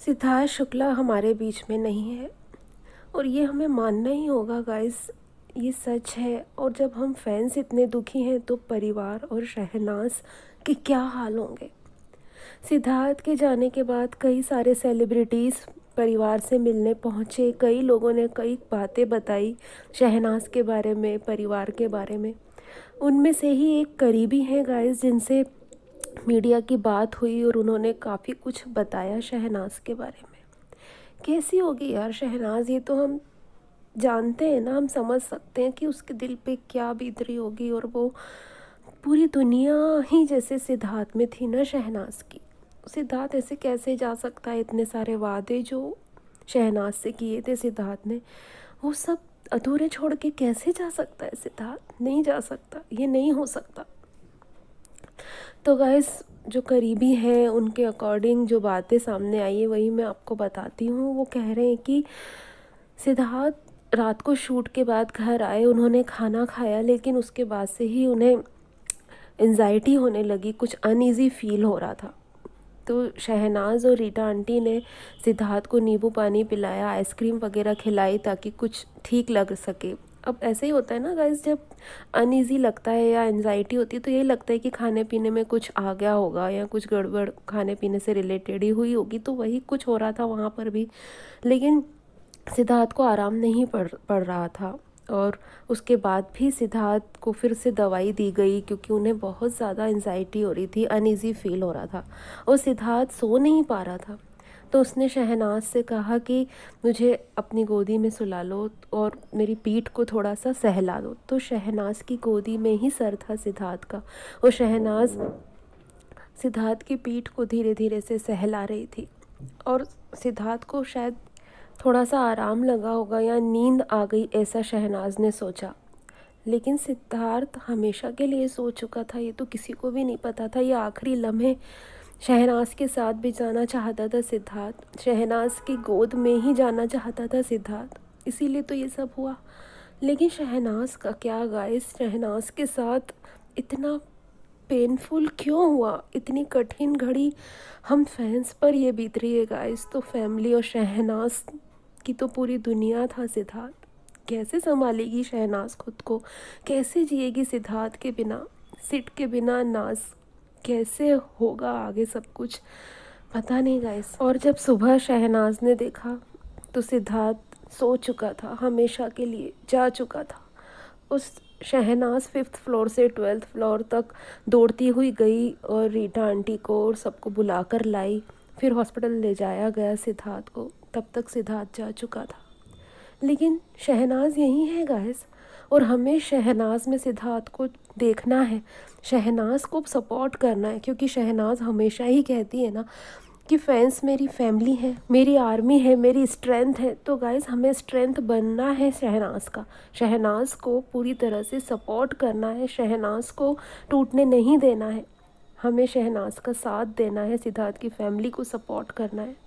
सिद्धार्थ शुक्ला हमारे बीच में नहीं है और ये हमें मानना ही होगा गाइस। ये सच है। और जब हम फैंस इतने दुखी हैं तो परिवार और शहनाज के क्या हाल होंगे। सिद्धार्थ के जाने के बाद कई सारे सेलिब्रिटीज़ परिवार से मिलने पहुँचे। कई लोगों ने कई बातें बताई शहनाज के बारे में, परिवार के बारे में। उनमें से ही एक करीबी हैं गाइस जिनसे मीडिया की बात हुई और उन्होंने काफ़ी कुछ बताया शहनाज के बारे में। कैसी होगी यार शहनाज, ये तो हम जानते हैं ना, हम समझ सकते हैं कि उसके दिल पे क्या बीत रही होगी। और वो पूरी दुनिया ही जैसे सिद्धार्थ में थी ना शहनाज की। सिद्धार्थ ऐसे कैसे जा सकता है, इतने सारे वादे जो शहनाज से किए थे सिद्धार्थ ने, वो सब अधूरे छोड़ के कैसे जा सकता है सिद्धार्थ। नहीं जा सकता, ये नहीं हो सकता। तो गाइस, जो करीबी हैं उनके अकॉर्डिंग जो बातें सामने आई है वही मैं आपको बताती हूँ। वो कह रहे हैं कि सिद्धार्थ रात को शूट के बाद घर आए, उन्होंने खाना खाया, लेकिन उसके बाद से ही उन्हें एंजाइटी होने लगी, कुछ अनईज़ी फील हो रहा था। तो शहनाज और रीटा आंटी ने सिद्धार्थ को नींबू पानी पिलाया, आइसक्रीम वगैरह खिलाई ताकि कुछ ठीक लग सके। अब ऐसे ही होता है ना गाइस, जब अनईज़ी लगता है या एनजाइटी होती है तो यही लगता है कि खाने पीने में कुछ आ गया होगा या कुछ गड़बड़ खाने पीने से रिलेटेड ही हुई होगी। तो वही कुछ हो रहा था वहाँ पर भी। लेकिन सिद्धार्थ को आराम नहीं पड़ रहा था और उसके बाद भी सिद्धार्थ को फिर से दवाई दी गई क्योंकि उन्हें बहुत ज़्यादा एंजाइटी हो रही थी, अनईज़ी फील हो रहा था और सिद्धार्थ सो नहीं पा रहा था। तो उसने शहनाज से कहा कि मुझे अपनी गोदी में सुला लो और मेरी पीठ को थोड़ा सा सहला दो। तो शहनाज की गोदी में ही सर था सिद्धार्थ का और शहनाज सिद्धार्थ की पीठ को धीरे धीरे से सहला रही थी और सिद्धार्थ को शायद थोड़ा सा आराम लगा होगा या नींद आ गई, ऐसा शहनाज ने सोचा। लेकिन सिद्धार्थ हमेशा के लिए सो चुका था, ये तो किसी को भी नहीं पता था। ये आखिरी लम्हे शहनाज के साथ बिताना चाहता था सिद्धार्थ, शहनाज की गोद में ही जाना चाहता था सिद्धार्थ, इसीलिए तो ये सब हुआ। लेकिन शहनाज का क्या गाइस, शहनाज के साथ इतना पेनफुल क्यों हुआ, इतनी कठिन घड़ी हम फैंस पर ये बीत रही है गाइस। तो फैमिली और शहनाज की तो पूरी दुनिया था सिद्धार्थ। कैसे संभालेगी शहनाज खुद को, कैसे जिएगी सिद्धार्थ के बिना, सिट के बिना नाज, कैसे होगा आगे सब कुछ, पता नहीं गाइस। और जब सुबह शहनाज ने देखा तो सिद्धार्थ सो चुका था, हमेशा के लिए जा चुका था। उस शहनाज 5th फ्लोर से 12th फ्लोर तक दौड़ती हुई गई और रीटा आंटी को और सबको बुलाकर लाई। फिर हॉस्पिटल ले जाया गया सिद्धार्थ को। तब तक सिद्धार्थ जा चुका था। लेकिन शहनाज यही है गाइस और हमें शहनाज में सिद्धार्थ को देखना है, शहनाज को सपोर्ट करना है, क्योंकि शहनाज हमेशा ही कहती है ना कि फैंस मेरी फैमिली है, मेरी आर्मी है, मेरी स्ट्रेंथ है। तो गाइस, हमें स्ट्रेंथ बनना है शहनाज का, शहनाज को पूरी तरह से सपोर्ट करना है, शहनाज को टूटने नहीं देना है, हमें शहनाज का साथ देना है, सिद्धार्थ की फैमिली को सपोर्ट करना है।